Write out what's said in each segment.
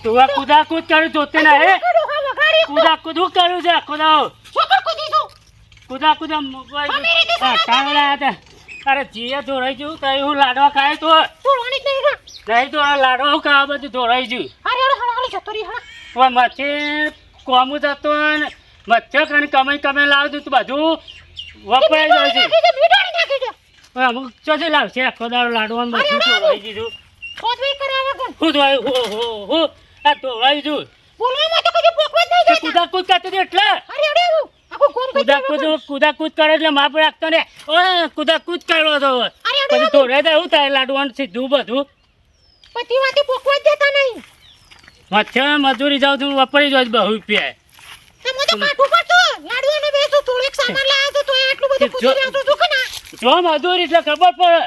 તું આ કુદાકુદ કરું જોતે ના હે કુદાકુદ હું કરું છે કુદાઓ કુદાકુદ કાંગડા હતા અરે જીએ ધોરાઈ ગયું તો હું લાડવા ખાય તો નહીં તો લાડવા ખાવા બધું ધોરાઈ ગયું મચ્છી કોમું જતો ને મચ્છર કણી કમાઈ લાવતું તું બધું વપરાઈ જાય છે અમુક ચોથી લાવશે આખો દાડો લાડવાનું બધું ધોરાઈ દીધું હું ધોવાયું હો આ ધોવાઈ ગયું કુદાકુદ કરતો એટલે કુદાકુદ કરે એટલે માપ રાખતો ને કુદાકુદ કર્યો તો પછી ધોરાઈ જાય એવું થાય લાડવાનું સીધું બધું મચ્છર મજૂરી જાવ તું વપરી જાય બહુ રૂપિયા જો મજૂરી એટલે ખબર પડે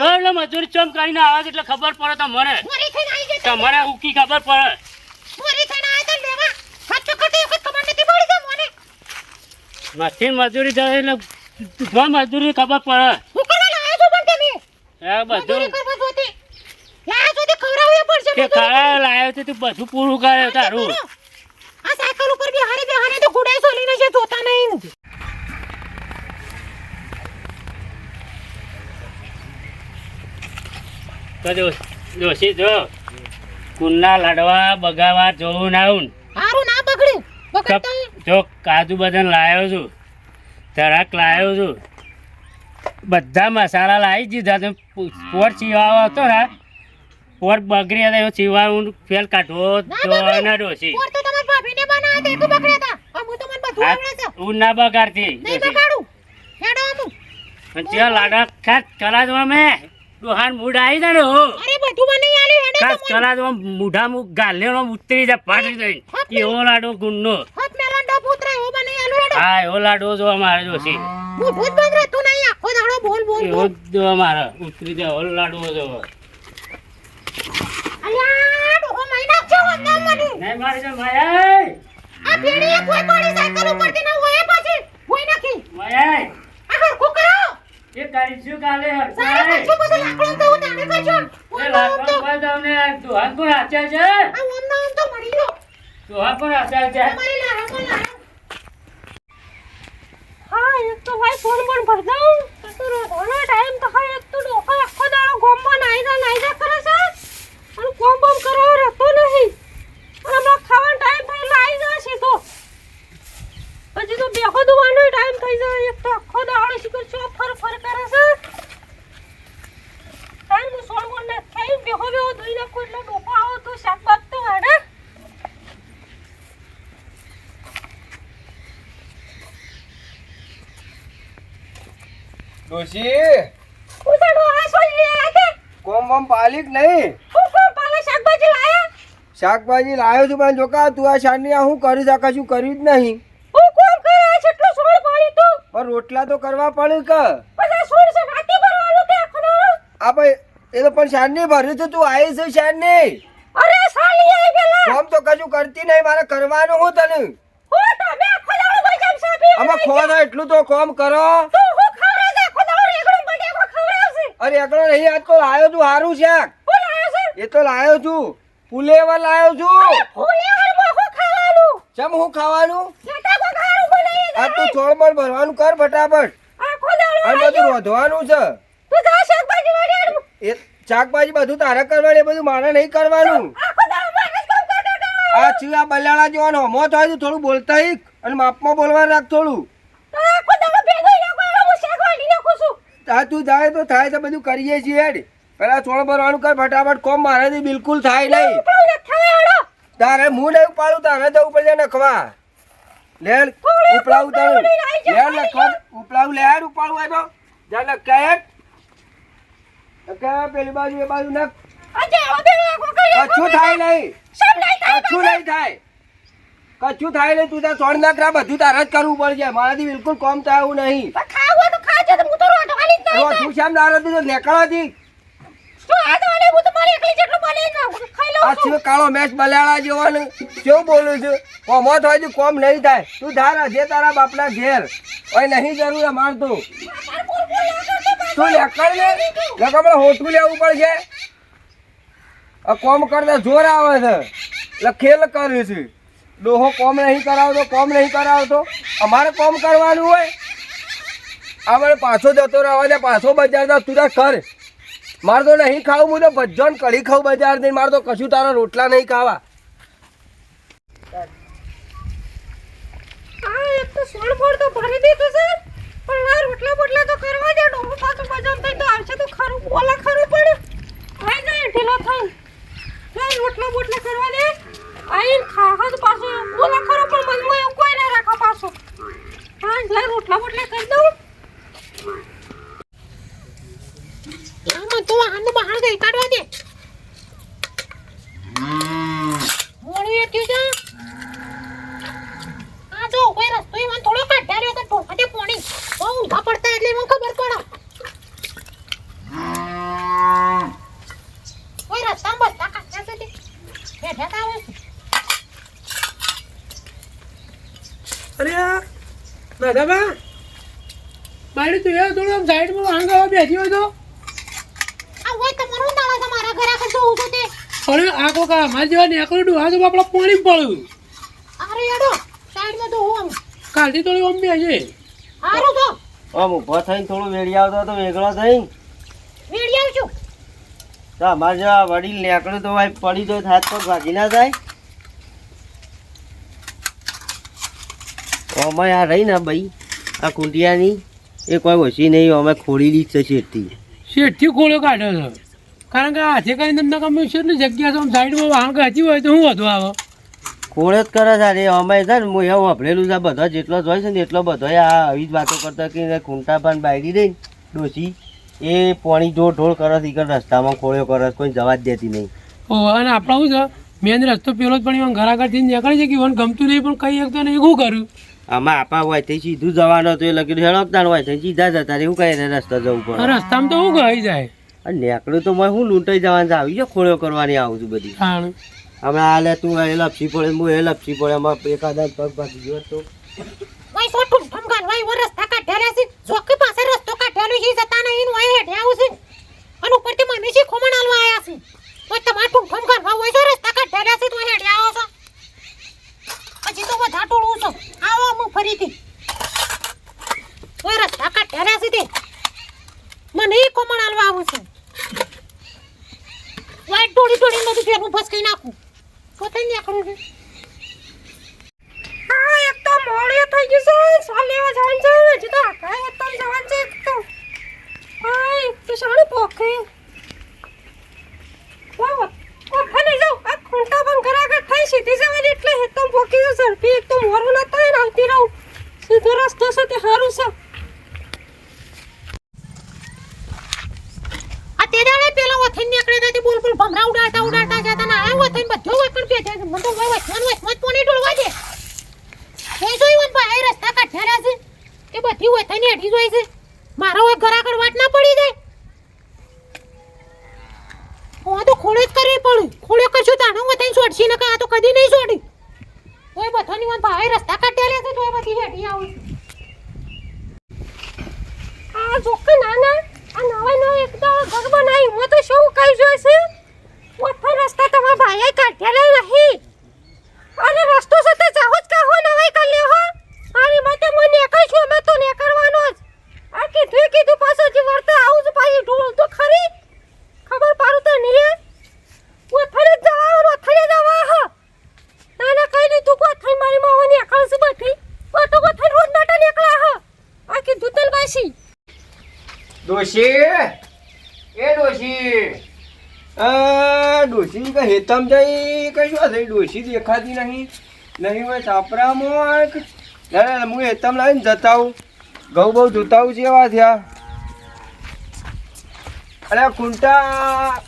એટલે મજૂરી ચમ કરીને આવે એટલે ખબર પડે તમારે ઉકી ખબર પડે મશીન મજૂરી જાય એટલે જો મજૂરી ખબર પડે બધું લાયો તો તું બધું પૂરું કરે તારું જોશી જો કુન્ના લાડવા બગાવા જોવું ના જો કાજુ બદામ લાવ્યો છું તરાક લાવ્યો છું બધા મસાલા લાવી દીધા તો પોર ચીવાવો હતો ને પોર બગડી હતા એવો ચીવાનું ફેલ કાઢવો તો ના ડોશી હું ના બગાડતી લાડવા ખાસ કરા દો મેં ડોહાન મૂડ આવી જાય ને હો ખાસ કરા દો મૂઢા ગાલે ઉતરી જાય પાટી જાય એવો લાડો ગુણનો હા એવો લાડવો જો અમારે જોશી એવો જો અમારે ઉતરી જાય એવો લાડવો જો નહીં મારે જો એ કરીશું કાલે દોહાન કોણ આચાર છે દોહાન કોણ આચાર છે હા એક તો ભાઈ ફોન પણ ભર દઉં તો રોવાનો ટાઈમ તો હા એક તો ડોકો આખો દાડો ગોમમાં નાઈજા કરે છે અને કોમ બમ કરવો રહેતો નહીં અને હમણાં ખાવાનો ટાઈમ થઈ લાઈ જશે તો હજી તો બેહો દુવાનો ટાઈમ થઈ જાય એક તો આખો દાડો શીખર છો ફર કરે છે ટાઈમ તો સોળ મોન ને ખાઈ બેહો દોઈ નાખો એટલે ડોકો આવો તો શાકભાત તો હાડે ડોશી ઉસાડો આ સોઈ આકે કોમ પાલિક નહીં હું કોમ પાલે શાકભાજી લાયા શાકભાજી લાવ્યો છું પણ જોકા તું આ શાની આ હું કરી શકા છું કર્યું જ નહીં હું કોમ કરે છે એટલો સોળ પાડી તું પણ રોટલા તો કરવા પડે કે પછી સોળ સે રાતી ભરવાનું કે આખો આ ભાઈ એ તો પણ શાની ભર્યું છે તું આવી છે શાની અરે સાલી આવી પેલા કોમ તો કશું કરતી નહીં મારે કરવાનું હું તને હો તમે આખો દાડો બજામ સાપી આમાં ખોવા એટલું તો કોમ કરો તું હું ખવરા દે આખો દાડો રેગડું બડે કો ખવરાવશે અરે એકડો નહીં આજ તો લાયો તું હારું શાક હું લાયો છે એ તો લાયો છું ફુલેવર લાયો છું ફૂલેવર મો હું ખાવાનું ચમ હું ખાવાનું લટા કો ખાવાનું બોલાય આ તું છોડબળ ભરવાનું કર ફટાફટ આખો દાડો અને બધું રોધવાનું છે તું જા શાકભાજી વાળ્યા એ શાકભાજી બધું તારે કરવાનું એ બધું મારે નહીં કરવાનું આખો દાડો મારે જ કામ કરતો આ ચીવા બલ્લાળા જેવાનો હમો થાય તો થોડું બોલતા હીક અને માપમાં બોલવા રાખ થોડું તો આખો દાડો ભેગો લાગવાનો હું શાકભાજી નાખું છું આ તું જાય તો થાય તો બધું કરીએ છીએ હેડ પેલા છોડ ભરવાનું કર ફટાફટ કોમ મારાથી બિલકુલ થાય નહીં તારે હું નહીં ઉપાડું તારે જવું પડશે નખવા લેડ ઉપડાવું તારું લેડ નખવા ઉપડાવું લેડ ઉપાડવું હોય તો જા નખા હેડ નખા પેલી બાજુ એ બાજુ નખ કચ્છું થાય નહીં કચ્છું નહીં થાય કચ્છું થાય નહીં તું ત્યાં છોડ નાખ બધું તારે જ કરવું પડશે મારાથી બિલકુલ કોમ થાય એવું નહીં રોધું શ્યામ નારે તું નેકળાથી આ સિવાય કાળો મેચ બલાડા જેવો ને કેવું બોલું છું કોમો થાય કોમ નહીં થાય તું ધાર જે તારા બાપના ઘેર ઓય નહીં જરૂર મારતું તું લેકડ ને લગા હોટું લેવું પડશે આ કોમ કરતા જોર આવે છે એટલે ખેલ કરે છે. ડોહો કોમ નહીં કરાવતો અમારે કોમ કરવાનું હોય. આપણે પાછો જતો રહેવા દે, પાછો બજાર જા, તું કર. મારે તો નહીં ખાવું, હું તો ભજ્જો ને કઢી ખાઉં બજાર જઈને. મારે તો કશું તારા રોટલા નહીં ખાવા. આ એક તો સોળ ફોડ તો ભરી દીધું છે, પણ આ રોટલા બોટલા તો કરવા દે. ડોહો પાછું બજાર થઈ તો આવશે તો ખરું બોલા ખરું પડે. આઈ જાય ઢીલો થઈ જાય, રોટલા બોટલા કરવા દે. આઈને ખાવા તો પાછું બોલા ખરું, પણ મનમાં એવું કોઈ ના રાખો પાછું. હા જાય રોટલા બોટલા કરી દઉં. આમાં તો આનું બહાર ગઈ કાઢવા દે. મોડું એ થયું છે. આ જો કોઈ રસ્તો એમાં થોડો કાઢ્યા રહ્યો તો ઢોફાટે પોણી બહુ ઊંધા પડતા એટલે એમાં ખબર પડે. કોઈ રસ્તામાં બધા કાઢ્યા છે તે હેઠા આવે છે. અરે દાદાબા મારી તું એ થોડું આમ સાઈડમાં વાંગ આવવા બેસી હોય તો. આ હોય તમારું દાડા છે મારા ઘરે આગળ જોઉં છું તે. અરે આ કોકા મારી જેવા નેકળું ડુહા તો આપણા પાણી પડ્યું. અરે યાડો સાઈડમાં તો હું કાલથી થોડી આમ બેસે. હારું તો આમ ઊભો થઈને થોડું વેડી આવતો તો વેગળો થઈને વેડી આવજો. તો અમારે જેવા વડીલ નેકળું તો ભાઈ પડી તો હાથ પગ ભાગી ના જાય. અમે આ રહી ને ભાઈ આ કુંટિયાની એ કોઈ ઓછી નહીં, અમે ખોડી જ છે શેઠથી. શેઠથી ખોળો કાઢ્યો છે, કારણ કે હાથે કરીને તમને ગમે શેઠની જગ્યા છે આમ સાઈડમાં વાંગ હતી હોય તો હું વધુ આવે. ખોળ જ કરે છે રે અમે છે ને. હું એવું વાપરેલું છે બધા જેટલો જ હોય છે ને એટલો બધો આ આવી જ વાતો કરતા કે ખૂંટા પાન બાયડી રહી ને ડોસી એ પાણી ઢોળ કરે છે. રસ્તામાં ખોળ્યો કરે કોઈ જવા જ દેતી નહીં. ઓ અને આપણે શું છે મેન રસ્તો પેલો જ પણ એમાં ઘર આગળથી નીકળી છે કે મને ગમતું નહીં પણ કઈ શકતો નહીં. શું કરું આમાં આપા હોય તે સીધું જવાનું હતું એ લગી હેળકતા હોય છે સીધા જતા એવું કઈ રસ્તો જવું પડે. રસ્તામાં તો હું ગઈ જાય. અને નેકડું તો હું લૂંટાઈ જવાનું છે. આવી ગયો ખોળ્યો કરવાની આવું છું બધી. હા હમણાં હાલે તું એ લપસી પડે હું એ લપસી પડે એમાં એકાદા પગ ભાગી ગયો તો વાય સો ઠુમઠમ ગાલવાય ઓ રસ્તા કાઢ્યા છે. જોકી પાસે રસ્તો કાઢ્યાલો છે જતા નહીં વાય હેઠે આવું છે અને ઉપરથી મને છે ખોમણ આલવા આયા છે. તો તમાર ઠુમઠમ ગાલવા હોય તો રસ્તા કાઢ્યા છે તો હેઠે આવો છો. પછી તો બધા ટોળું છો આવો હું ફરીથી ઓય રસ્તા કાઢ્યા છે તે મને ખોમણ આલવા આવું છે. વાય ટોળી ટોળી બધું ફેરવું ફસકાઈ નાખું પોતે નીકળું છે. હા એક તો મોડે થઈ ગયું છે. સાલ લેવા જવાનું છે હજી તો આકાય તો જવાનું છે એક તો. હાય તો શાણે પોકે વાવ ઓફા નહીં જાઉં. આ ખૂંટા બંધ કરાગર થઈ સીધી જવાની એટલે હેતમ પોકી છે ઝડપી. એક તો મોરું ના થાય ને આવતી રહું. સીધો રસ્તો છે તે સારું છે. આ તે દાડે પેલા વથન નીકળે તે બોલ બોલ ભમરા ઉડાડતા જતા ના આ વથન બધો વથન પે જાય મને તો વથન પોણી ડોળવા દે. એ જોઈ ભાઈ રસ્તા કાઢ્યા છે કે બધી વથની અઢી જોઈ છે. મારો એક ઘર આગળ વાટ ના પડી જાય. હું તો ખોળે જ કરવી પડ્યું. ખોળે કરશું તાણો વથન છોડશી ને આ તો કદી નહીં છોડી. ઓય બધાની વન ભાઈ રસ્તા કાઢ્યા છે તો એ બધી હેઠી આવું. આ જોકે નાના આ નવા નવા એક તો ઘર બનાવી હું તો શું કઈ જોઈ છે. વથન રસ્તા તમારા ભાઈએ કાઢ્યા નહીં. અરે રસ્તો સાથે જાહો જ કાહો નવાઈ કર લ્યો હો. અરે મતે મને નેકળ છું અમે તો નેકળવાનો જ. આ કીધું પાછો જે વર્તા આવું જ પાછી ઢોળ તો ખરી ખબર પાડું તો નહીં. ઓથડે જવા હ નાના કઈ નહીં તું કોથઈ મારી માં નેકળ છે બધી તો કોથઈ રોજ માટે નેકળા હ. આ કીધું તલ પાછી ડોશી એ ડોશી ડોશી કે હેતમ જઈ કઈ શું થઈ ડોશી દેખાતી નહીં હોય છાપરામાં. ના હું હેતમ લાવીને જતા આવું ઘઉં બહુ જોતા આવું છે એવા થયા. અરે ખૂંટા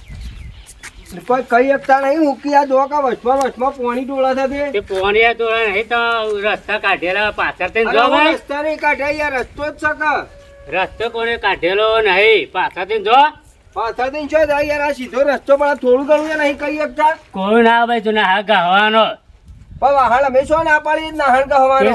કોઈ કઈ એકતા નહીં મૂકી આ દોકા વચમાં પોણી ડોળા થશે. તે પોણિયા તો નહીં તો રસ્તા કાઢેલા પાછળ થઈને જો અરે ભાઈ. રસ્તા નહીં કાઢ્યા યાર રસ્તો જ છે. રસ્તો કોને કાઢેલો નહીં પાછળ થઈને જો. પાછળથી શું થાય યાર આ સીધો રસ્તો પણ આ થોડું ઘણું યાર નહીં કઈ એકતા. કોઈ ના ભાઈ તું ના ગાવાનો પણ વાહણ અમે શું ના પાડી નાહણ કહેવાનો.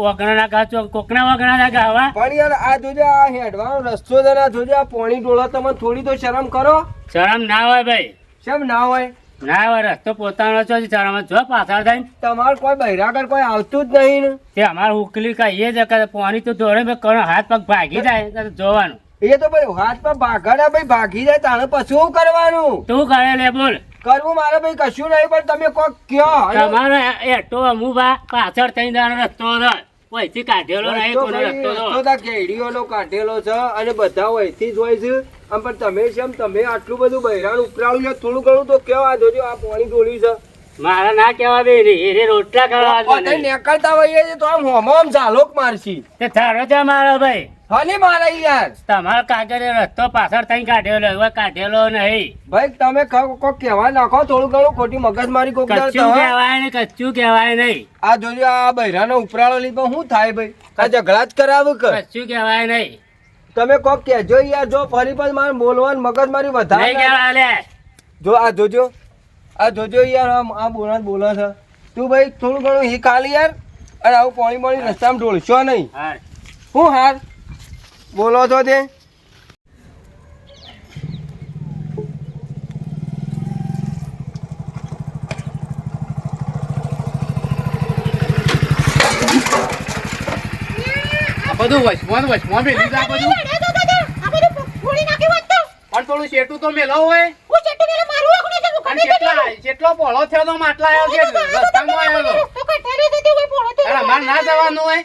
વગણા ના ગાચો કોકના વગણા ના ગાવા. પણ યાર આ જોજો આ હેડવાનો રસ્તો છે ને આ જોજો આ પોણી ડોળા તમે થોડી તો શરમ કરો. શરમ ના હોય ભાઈ. કેમ ના હોય ના હવે રસ્તો પોતાનો છો ચારામાં જો પાછળ થઈને તમારે કોઈ બહિરાગર કોઈ આવતું જ નહીં ને તે અમારે ઉકલી કહીએ છે કે પાણી તો દોડે મેં કરો હાથ પગ ભાગી જાય તો જોવાનું એ તો ભાઈ હાથ પર ભાગડા ભાઈ ભાગી જાય તાણે પછી શું કરવાનું તું કરે લે બોલ કરવું મારે ભાઈ કશું નહીં પણ તમે કોક કયો તમારે એટો અમુભા પાછળ થઈને જવાનો રસ્તો હતો વહીથી કાઢેલો નહીં કોનો રસ્તો તો કેડીઓનો કાઢેલો છે અને બધા વહીથી જ હોય છે આમ પણ તમે કેમ તમે આટલું બધું બહેરાણ ઉપરાળું છે થોડું ઘણું તો કેવો આ જોજો આ પાણી ડોલ્યું છે મારા ના કેવા બે એ રોટલા કરવા નીકળતા હોઈએ છે તો આમ હોમો આમ ઝાલોક મારશી તે થારો છે મારો ભાઈ હલી મારા યાર તમારો કાગળ રસ્તો પાછળ થઈને કાઢેલો હવે કાઢેલો નહીં ભાઈ તમે કોક કહેવા નાખો થોડું ઘણું ખોટી મગજમારી કોક કચ્ચું કહેવાય નહીં કચ્ચું કહેવાય નહીં આ જોજો આ બહેરાનો ઉપરાળો લીધો શું થાય ભાઈ આ ઝઘડા જ કરાવું કે કચ્ચું કહેવાય નહીં તમે કોક કહેજો યાર જો ફરી પછી મારે બોલવાનું મગજમારી નહીં વધારે કહેવાય લે જો આ જોજો યાર આ બોલે છે તું ભાઈ થોડું ઘણું હી ખાલી યાર અને આવું પાણી રસ્તામાં ઢોળશો નહીં હા હું હાર બોલો છો તે બધું વચમાં મેલી દે આ બધું પણ થોડું શેટું તો મેલો હોય અને કેટલો પોળો થયો તો માટલા આવ્યો છે રસ્તામાં આવ્યો તો અરે માર ના જવાનું હોય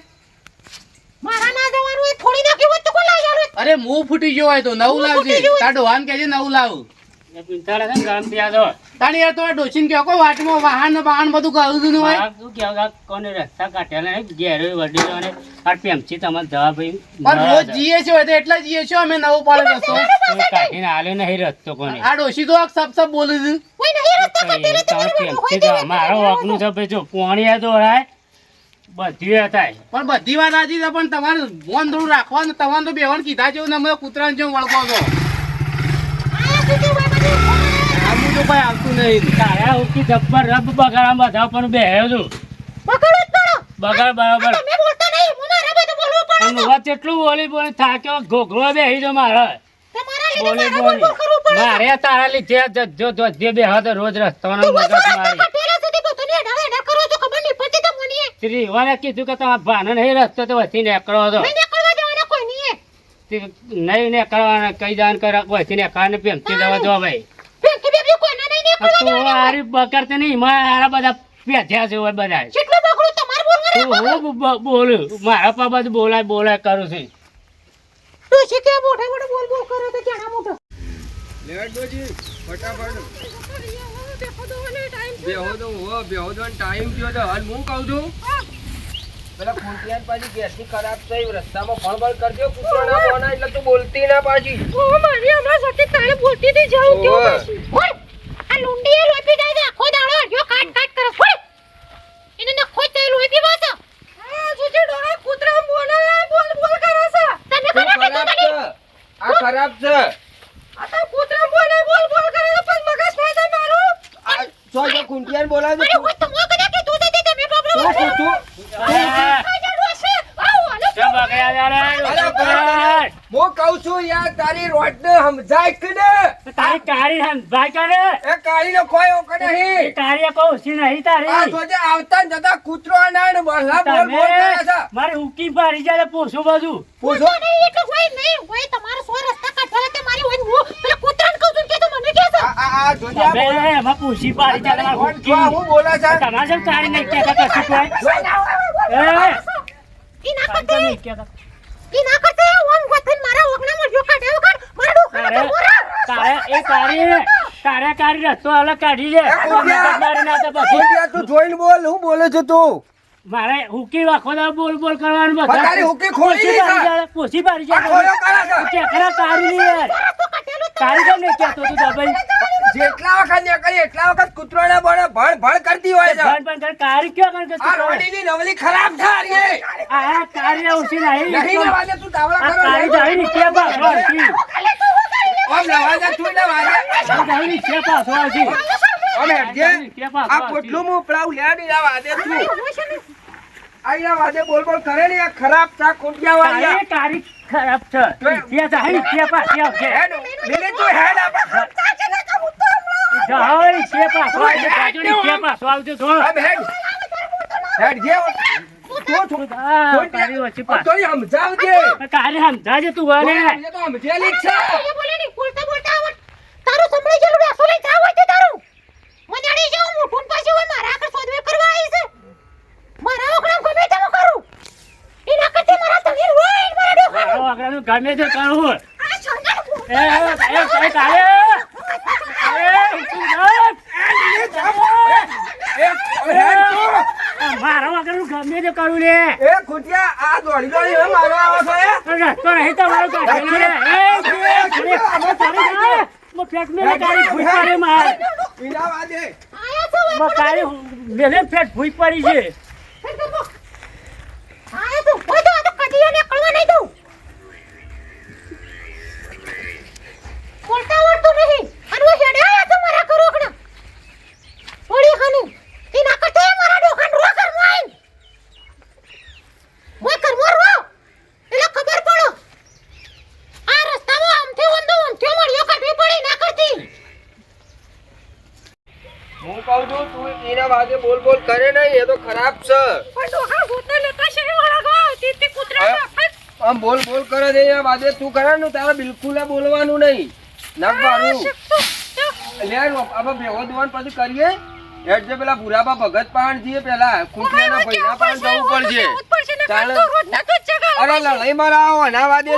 અરે મું ફૂટી ગયો હોય તો નવું લાવજે તાર ડોહાન કહેજે નવું લાવું પિંતાળે છે ને ગરમ થયા તો તાણી યાર તો ડોસીને કહો કોઈ વાટમાં વાહન બધું કહું છું હોય શું કહેવાય કોને રસ્તા કાઢેલા નહીં ઘેરો વડીલો અને આ પેમથી તમારે જવા ભાઈ પણ રોજ જીએ છે હોય તો એટલા જીએ છો અમે નવું પાડે રસ્તો કોઈ કાઢીને આલ્યો નહીં રસ્તો કોને આ ડોસી તો સબ બોલે છે મારો વાકનું છે ભાઈ જો પોણી દોડાય બધી થાય પણ બધી વાત સાચી છે પણ તમારે મોન થોડું રાખવાનું તમારે તો બેવાન કીધા છે ને અમે કૂતરાને જેમ વળગો છો આવું તો કઈ આવતું નહીં તારા ઉકી જબ્બર રબ બગાડા બધા પણ બેહ્યો છું બગાડ બરાબર અને વાત એટલું બોલી થાક્યો ઘોઘરો બેહી જો મારે બોલી મારે તારા લીધે જે બે હતો રોજ રસ્તાનો મગજ મારી ત્રીવાને કીધું કે તમારા ભાને નહીં રસ્તો તો વચ્ચે નીકળો હતો નહીં નીકળવાના કઈ જાણ કરે વચ્ચે નીકળવાને પેમથી જવા દો ભાઈ તું હારી બકરતે નહીં મારા બધા પેથ્યા છે બધા હું બોલું મારા પા બધું બોલાય કરું છું ટાઈમ થયો તો હાલ હું કહું છું પેલા ખૂંટિયાન પાછી ગેસની ખરાબ થઈ રસ્તામાં ફળ કરજો કૂતરો ના બોના એટલે તું બોલતી ના પાછી આ ખરાબ છે ખૂંટિયાન બોલાવે હું કઉ છું યાર તારી રોડ ને સમજાય કે ને તારી કાળી ભાઈ કરે એ કાળી નો કોઈ ઓક નહીં કાળી કહું છું નહીં તારી આ સોજે આવતા ને જતા કૂતરો ના ને બહલા બોલ બોલ કરે છે મારી ઉકી પાડી જાય પૂછું બધું પૂછો આ જોજે એમાં પૂછી પાડી જાય તમારે ઉકી. હું બોલા છે તમારે જેમ કાળી નહીં કહેતા કશું કોઈ નહીં કહેતા તારે કાઢી રસ્તો અલગ કાઢી લે તું જોઈને બોલ હું બોલે છે તું મારે હુકી વાખો બોલ બોલ કરવાનું બધા તારી હુકી ખોલી પૂછી પાડી જાય કાઢી યાર કાઢી કેમ નહીં કહેતો તું દબાઈ જેટલા વખત નીકળી એટલા વખત કૂતરોને બળે ભણ કરતી હોય છે કાઢી ક્યાં કારણ કે આ રોડીની નવલી ખરાબ થાય રે આ કાઢી ઓછી નહીં નહીં નવાજે તું તાવડા કરો કાઢી જાય ને કે બસ ઓમ નવાજે તું નવાજે જાય ને કે પાછો આજી ઓમે જે આ પોટલું મુ પડાવ લેડી ના વાદે તું આઈના વાદે બોલ બોલ કરે ને આ ખરાબ ચા કોટિયા વાળી કાઢી ખરાબ છે તે જાય ને કે પાછી આવશે લેલે તું હેડ જાઓ, છે પાછો આવજો, જાજો, છે પાછો આવજો, જો. આમ હેડ જે આ, તારી વચ્ચે પાછો. તો સમજાવજે તારે સમજાજે તું વાલે. એ તો સમજેલી જ છે એ બોલે નહીં, બોલતા બોલતા આવડ. તારું સંભળાઈ ગયેલું બેસો લઈને જાવ હોય તે તારું. મજાડી જેવું મોઢું ને પાછું હોય મારા આગળ સોદવે કરવા આવી છે. મારા ઓગણામ ગમે તેમ કરું. એના કરતા મારા તગીર હોય ને મારા ડોહાનું. મારો આગળનું ગમે તે કરવું. આ છોકરાનું એ તારે મારા આગળનું ગમે તે કરવું લે. એ ખોટિયા આ દોડી દોડી હવે મારવા આવો છો રસ્તો નહીં તમારો કાઢેલો રે. ફેટ મેલે કાળી ભૂઈ પડી માર. પીડા વાજે આયા છો હવે. કાળી મેલે ફેટ ભૂઈ પડી છે. આયા તું. હોય તો આ તો કદી એને કળવા નહીં દઉં. બોલતા આવડતું નહીં. અને હું હેડે આયા તો મારા ઘર ઓગણા. ઓળી ખાનું. એના કરતા મારા ડોખાન રો ઘરમાં આવીને. મોય ઘરમાં રો. એટલે ખબર પડો. આ રસ્તામાં આમથી ઊંધો ઊંધો મળ્યો કાઢવી પડી ના કરતી. હું કહું છું તું એના વાજે બોલ બોલ કરે નહીં એ તો ખરાબ છે પણ ડોહા ભૂતને લેતા છે વળગવા આવતી તે કૂતરા આમ બોલ બોલ કરે છે એના વાજે તું કરે ને તારે બિલકુલ બોલવાનું નહીં નાખવાનું લે આપણે ભેગો દુવાન પછી કરીએ હેડ જે પેલા ભૂરાબા ભગત પાણ છીએ પેલા ખુંટિયાના ભઈના પાણ જવું પડશે ચાલે અરે લડાઈ મારા આવો ના વાદે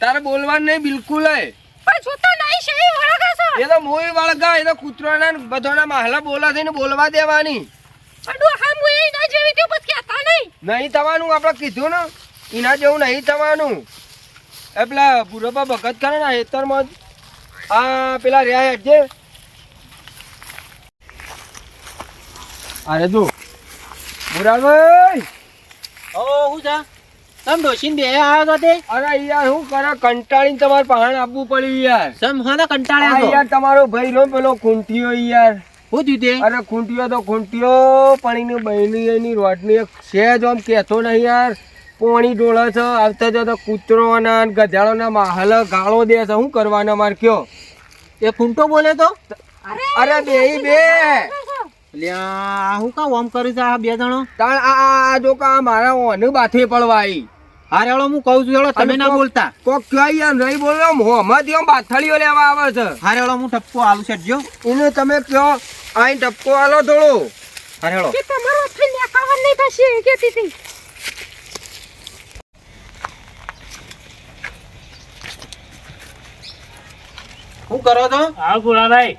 તારે બોલવાનું નહીં બિલકુલ એ તો મોય વળગા એ તો કૂતરાના ને બધાના માહલા બોલા થઈને બોલવા દેવાની નહીં થવાનું આપણે કીધું ને એના જેવું નહીં થવાનું એ પેલા ભૂરાબા ભગત કરે ને હેતરમાં આ પેલા રહ્યા હેડ જે અરે જો ભૂરાભાઈ હું જા તમ ડોશીને બે આવ્યો તો તે અરે યાર હું કરે કંટાળીને તમારે પહાણ આપવું પડ્યું યાર સમ હાના આ કંટાળ્યા છો યાર તમારો ભાઈ નો પેલો ખૂંટિયો યાર હું થયું તે અરે ખૂંટિયો તો ખૂંટિયો પાણીની બહેની એની રોટની એક સેજ આમ કહેતો નહીં યાર પોણી ડોળે છે આવતા જતા કૂતરોના ને ગધાડોના માહલ ગાળો દે છે શું કરવાના માર કયો એ ફૂંટો બોલે તો અરે બે લ્યા હું કા ઓમ કર્યું છે આ બે જણો તાણ આ જો કા મારા ઓને બાથે પડવાઈ હારે હેળો હું કહું છું હેળો તમે ના બોલતા કોક કયો યાર નહીં બોલો મોહમ્મદ યો બાથળીઓ લેવા આવે છે હારે હેળો હું ટપકો આલું છે જો એને તમે કયો આઈ ટપકો આલો થોડો હારે હેળો કે તમારો થઈ નીકળવા નહીં થશે કેતી હતી હું કરો છો આવ ભૂરાભાઈ.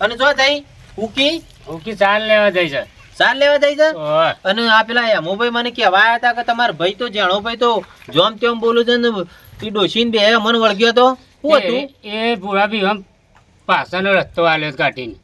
અને જો થઈ ઉકી ઓકે ચાલ લેવા જઈ છે. સાર લેવા જાય છે ઓય. અને આ પેલા હેમુભાઈ મને કહેવા આવ્યા હતા કે તમારા ભાઈ તો જેણો ભાઈ તો જોમ તેમ બોલું છે ને એ ડોશીને બે મન વળગ્યો તો શું હતું એ ભૂરાભી આમ પાછળનો રસ્તો આલ્યો કાઢીને.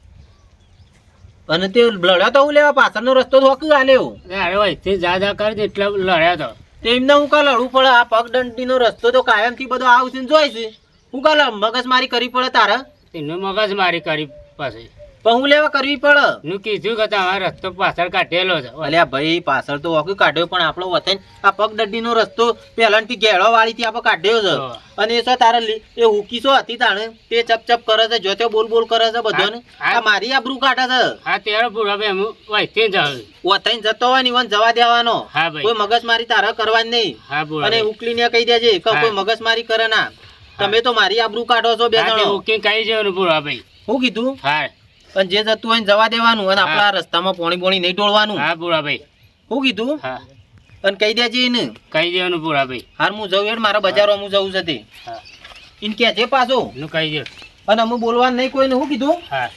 અને તે લડ્યો તો હું લેવા પાછળનો રસ્તો થોકી આલ્યો અરે વહીથી જા કરી દે એટલે લડ્યો તો. તો એમને હું કા લડવું પડે આ પગદંડીનો રસ્તો તો કાયમથી બધો આવશે ને જોઈ છે હું કા મગજમારી કરવી પડે તારે એનું મગજ મારી કરી પછી પણ હું લેવા કરવી પડે હું કીધું કે તમારો રસ્તો પાછળ કાઢેલો છે. અલ્યા ભાઈ પાછળ તો ઓકી કાઢ્યો પણ આપણો વતન આ પગદંડીનો રસ્તો પહેલાથી ગેળો વાળીથી આપણે કાઢ્યો છે હા. અને એ શું તારે એ હુકી શું હતી તાણે તે ચપ ચપ કરે છે જો તે બોલ બોલ કરે છે બધાને હા. આ મારી આબરૂ કાઢે છે હા ત્યારે ભૂરાભાઈ હું વહીથી જાઉં. વતન જતો હોય ને ઈવન જવા દેવાનો હા ભાઈ. કોઈ મગજમારી તારે કરવાની નહીં હા અને ભૂરાભાઈ. ઉકલીને કહી દેજે કે હા. કોઈ મગજમારી કરે ના તમે તો મારી આબરૂ કાઢો છો બે હા, તે જણો ઓકે કહી જવાનું ભૂરાભાઈ. હું કીધું હા અને જે જતું હોય ને જવા દેવાનું અને હા. આપણા રસ્તામાં પોણી પોણી નહીં ડોળવાનું હા ભૂરાભાઈ. હું કીધું હા અને કહી દેજે એને કહી દેવાનું ભૂરાભાઈ. હાર હું જઉં યાર મારા બજારો હું જવું છે તે હા ઇન કે છે પાછો હું કહી દઉં. અને અમે બોલવાનું નહીં કોઈને હું કીધું હા